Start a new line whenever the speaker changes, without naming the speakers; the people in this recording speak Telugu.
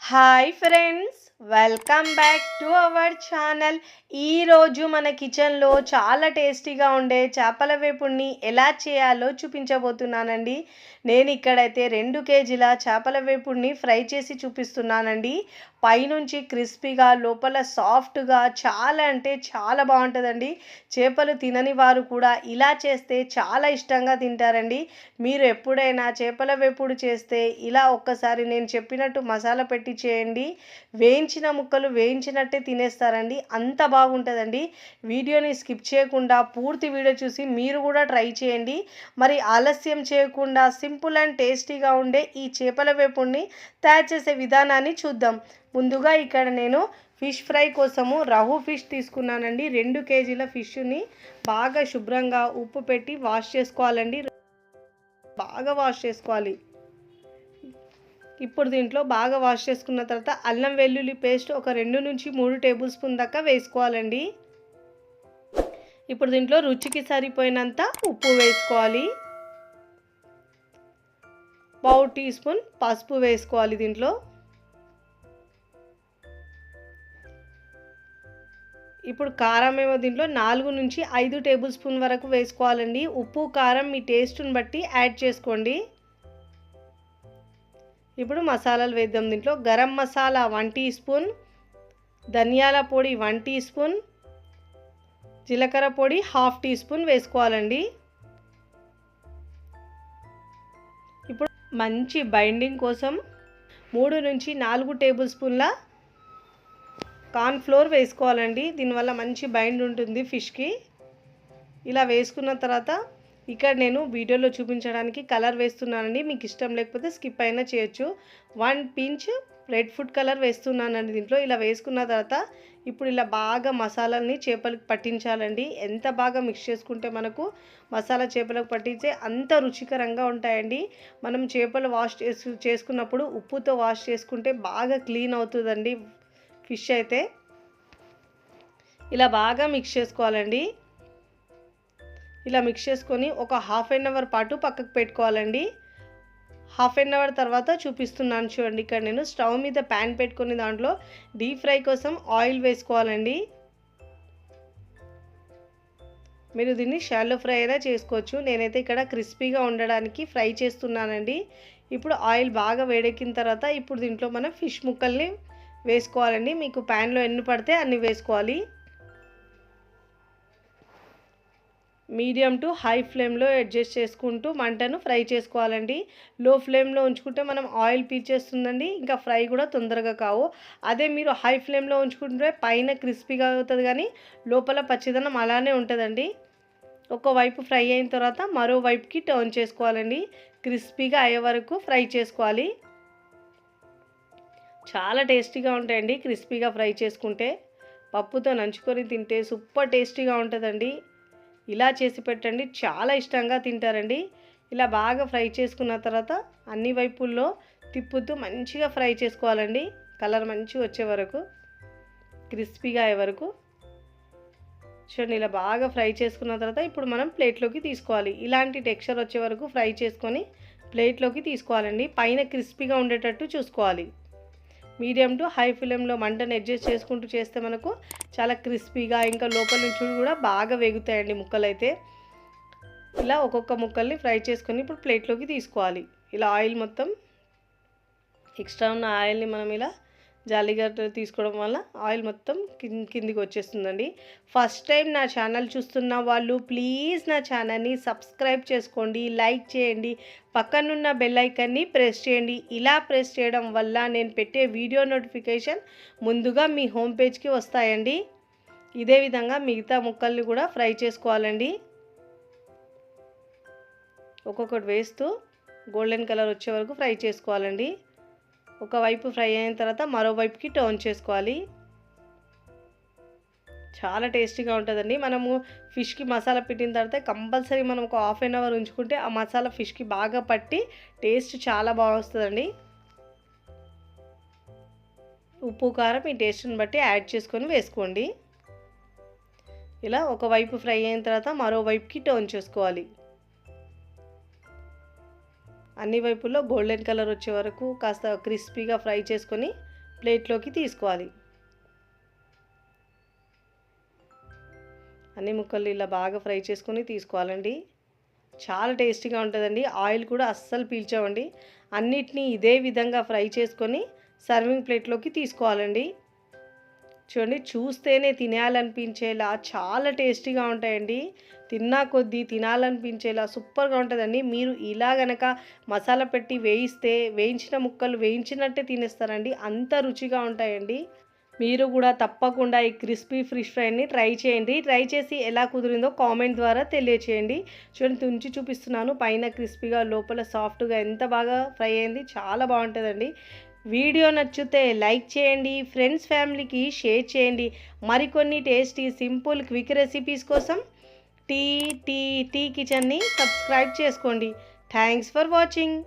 Hi friends, welcome back to our channel. ఈరోజు మన కిచెన్లో చాలా టేస్టీగా ఉండే చేపల వేపుడిని ఎలా చేయాలో చూపించబోతున్నానండి. నేను ఇక్కడైతే 2 కేజీల చేపల వేపుడిని ఫ్రై చేసి చూపిస్తున్నానండి. పైనుంచి క్రిస్పీగా లోపల సాఫ్ట్గా చాలా అంటే చాలా బాగుంటుందండి. చేపలు తినని వారు కూడా ఇలా చేస్తే చాలా ఇష్టంగా తింటారండి. మీరు ఎప్పుడైనా చేపల వేపుడు చేస్తే ఇలా ఒక్కసారి నేను చెప్పినట్టు మసాలా పెట్టి చేయండి. వేయించిన ముక్కలు వేయించినట్టే తినేస్తారండి, అంత బాగుంటుందండి. వీడియోని స్కిప్ చేయకుండా పూర్తి వీడియో చూసి మీరు కూడా ట్రై చేయండి. మరి ఆలస్యం చేయకుండా సింపుల్ అండ్ టేస్టీగా ఉండే ఈ చేపల వేపుడిని తయారు చేసే విధానాన్ని చూద్దాం. ముందుగా ఇక్కడ నేను ఫిష్ ఫ్రై కోసము రహు ఫిష్ తీసుకున్నానండి. 2 కేజీల ఫిష్ని బాగా శుభ్రంగా ఉప్పు పెట్టి వాష్ చేసుకోవాలండి. బాగా వాష్ చేసుకోవాలి. ఇప్పుడు దీంట్లో బాగా వాష్ చేసుకున్న తర్వాత అల్లం వెల్లుల్లి పేస్ట్ ఒక 2 నుంచి 3 టేబుల్ స్పూన్ దాకా వేసుకోవాలండి. ఇప్పుడు దీంట్లో రుచికి సరిపోయినంత ఉప్పు వేసుకోవాలి. 1/4 టీ స్పూన్ పసుపు వేసుకోవాలి. దీంట్లో ఇప్పుడు కారం ఏమో దీంట్లో 4 నుంచి 5 టేబుల్ స్పూన్ వరకు వేసుకోవాలండి. ఉప్పు కారం మీ టేస్ట్ని బట్టి యాడ్ చేసుకోండి. ఇప్పుడు మసాలాలు వేద్దాం. దీంట్లో గరం మసాలా 1 టీ స్పూన్, ధనియాల పొడి 1 టీ స్పూన్, జీలకర్ర పొడి 1/2 టీ స్పూన్ వేసుకోవాలండి. ఇప్పుడు మంచి బైండింగ్ కోసం 3 నుంచి 4 టేబుల్ స్పూన్ల కార్న్ ఫ్లోర్ వేసుకోవాలండి. దీనివల్ల మంచి బైండ్ ఉంటుంది ఫిష్కి. ఇలా వేసుకున్న తర్వాత ఇక్కడ నేను వీడియోలో చూపించడానికి కలర్ వేస్తున్నానండి. మీకు ఇష్టం లేకపోతే స్కిప్ అయినా చేయొచ్చు. 1 పించ్ రెడ్ ఫుడ్ కలర్ వేస్తున్నానండి దీంట్లో. ఇలా వేసుకున్న తర్వాత ఇప్పుడు ఇలా బాగా మసాలాని చేపలకు పట్టించాలండి. ఎంత బాగా మిక్స్ చేసుకుంటే మనకు మసాలా చేపలకు పట్టించే అంత రుచికరంగా ఉంటాయండి. మనం చేపలు వాష్ చేసుకున్నప్పుడు ఉప్పుతో వాష్ చేసుకుంటే బాగా క్లీన్ అవుతుందండి ఫిష్ అయితే. ఇలా బాగా మిక్స్ చేసుకోవాలండి. ఇలా మిక్స్ చేసుకొని ఒక 1/2 అవర్ పాటు పక్కకు పెట్టుకోవాలండి. 1/2 అవర్ తర్వాత చూపిస్తున్నాను చూడండి. ఇక్కడ నేను స్టవ్ మీద ప్యాన్ పెట్టుకొని దాంట్లో డీప్ ఫ్రై కోసం ఆయిల్ వేసుకోవాలండి. మీరు దీన్ని షాలో ఫ్రై అయినా చేసుకోవచ్చు. నేనైతే ఇక్కడ క్రిస్పీగా ఉండడానికి ఫ్రై చేస్తున్నానండి. ఇప్పుడు ఆయిల్ బాగా వేడెక్కిన తర్వాత ఇప్పుడు దీంట్లో మనం ఫిష్ ముక్కల్ని వేసుకోవాలండి. మీకు ప్యాన్లో ఎన్ని పడితే అన్ని వేసుకోవాలి. మీడియం టు హై ఫ్లేమ్లో అడ్జస్ట్ చేసుకుంటూ మంటను ఫ్రై చేసుకోవాలండి. లో ఫ్లేమ్లో ఉంచుకుంటే మనం ఆయిల్ పీల్చేస్తుందండి, ఇంకా ఫ్రై కూడా తొందరగా కావు. అదే మీరు హై ఫ్లేమ్లో ఉంచుకుంటే పైన క్రిస్పీగా అవుతుంది కానీ లోపల పచ్చిదనం అలానే ఉంటుందండి. ఒకవైపు ఫ్రై అయిన తర్వాత మరో వైపుకి టర్న్ చేసుకోవాలండి. క్రిస్పీగా అయ్యే వరకు ఫ్రై చేసుకోవాలి. చాలా టేస్టీగా ఉంటాయండి క్రిస్పీగా ఫ్రై చేసుకుంటే. పప్పుతో నంచుకొని తింటే సూపర్ టేస్టీగా ఉంటుందండి. ఇలా చేసి పెట్టండి, చాలా ఇష్టంగా తింటారండి. ఇలా బాగా ఫ్రై చేసుకున్న తర్వాత అన్ని వైపుల్లో తిప్పుతూ మంచిగా ఫ్రై చేసుకోవాలండి. కలర్ మంచిగా వచ్చే వరకు, క్రిస్పీగా అయ్యే వరకు. చూడండి, ఇలా బాగా ఫ్రై చేసుకున్న తర్వాత ఇప్పుడు మనం ప్లేట్లోకి తీసుకోవాలి. ఇలాంటి టెక్స్చర్ వచ్చే వరకు ఫ్రై చేసుకొని ప్లేట్లోకి తీసుకోవాలండి. పైన క్రిస్పీగా ఉండేటట్టు చూసుకోవాలి. మీడియం టు హై ఫ్లేమ్లో మంటను అడ్జస్ట్ చేసుకుంటూ చేస్తే మనకు చాలా క్రిస్పీగా ఇంకా లోపల నుంచి కూడా బాగా వేగుతాయండి ముక్కలు అయితే. ఇలా ఒక్కొక్క ముక్కల్ని ఫ్రై చేసుకొని ఇప్పుడు ప్లేట్లోకి తీసుకోవాలి. ఇలా ఆయిల్ మొత్తం ఎక్స్ట్రా ఉన్న ఆయిల్ని మనం ఇలా జాలిగట్ట తీసుకోవడం వల్ల ఆయిల్ మొత్తం కిందికి వచ్చేస్తుందండి. ఫస్ట్ టైం నా ఛానల్ చూస్తున్న వాళ్ళు ప్లీజ్ నా ఛానల్ని సబ్స్క్రైబ్ చేసుకోండి, లైక్ చేయండి, పక్కనున్న బెల్ ఐకాన్ని ప్రెస్ చేయండి. ఇలా ప్రెస్ చేయడం వల్ల నేను పెట్టే వీడియో నోటిఫికేషన్ ముందుగా మీ హోమ్ పేజ్కి వస్తాయండి. ఇదే విధంగా మిగతా ముక్కల్ని కూడా ఫ్రై చేసుకోవాలండి. ఒక్కొక్కటి వేస్తూ గోల్డెన్ కలర్ వచ్చే వరకు ఫ్రై చేసుకోవాలండి. ఒకవైపు ఫ్రై అయిన తర్వాత మరో వైపుకి టర్న్ చేసుకోవాలి. చాలా టేస్టీగా ఉంటుందండి. మనము ఫిష్కి మసాలా పెట్టిన తర్వాత కంపల్సరీ మనం ఒక 1/2 అవర్ ఉంచుకుంటే ఆ మసాలా ఫిష్కి బాగా పట్టి టేస్ట్ చాలా బాగా వస్తుందండి. ఉప్పు కారం మీ టేస్ట్ని బట్టి యాడ్ చేసుకొని వేసుకోండి. ఇలా ఒకవైపు ఫ్రై అయిన తర్వాత మరో వైపుకి టర్న్ చేసుకోవాలి. అన్ని వైపుల్లో గోల్డెన్ కలర్ వచ్చే వరకు కాస్త క్రిస్పీగా ఫ్రై చేసుకొని ప్లేట్లోకి తీసుకోవాలి. అన్ని ముక్కలు ఇలా బాగా ఫ్రై చేసుకొని తీసుకోవాలండి. చాలా టేస్టీగా ఉంటుందండి. ఆయిల్ కూడా అస్సలు పీల్చవండి. అన్నిటినీ ఇదే విధంగా ఫ్రై చేసుకొని సర్వింగ్ ప్లేట్లోకి తీసుకోవాలండి. చూడండి, చూస్తేనే తినాలనిపించేలా చాలా టేస్టీగా ఉంటాయండి. తిన్నా కొద్దీ తినాలనిపించేలా సూపర్గా ఉంటుందండి. మీరు ఇలా గనక మసాలా పెట్టి వేయించిన ముక్కలు వేయించినట్టే తినేస్తారండి. అంత రుచిగా ఉంటాయండి. మీరు కూడా తప్పకుండా ఈ క్రిస్పీ ఫిష్ ఫ్రైని ట్రై చేయండి. ట్రై చేసి ఎలా కుదిరిందో కామెంట్ ద్వారా తెలియచేయండి. చూడండి, తుంచి చూపిస్తున్నాను. పైన క్రిస్పీగా లోపల సాఫ్ట్గా ఎంత బాగా ఫ్రై అయింది. చాలా బాగుంటుందండి. వీడియో నచ్చితే లైక్ చేయండి. ఫ్రెండ్స్ ఫ్యామిలీకి షేర్ చేయండి. మరికొన్ని టేస్టీ సింపుల్ క్విక్ రెసిపీస్ కోసం టీ కిచెన్ని సబ్స్క్రైబ్ చేసుకోండి. Thanks for watching.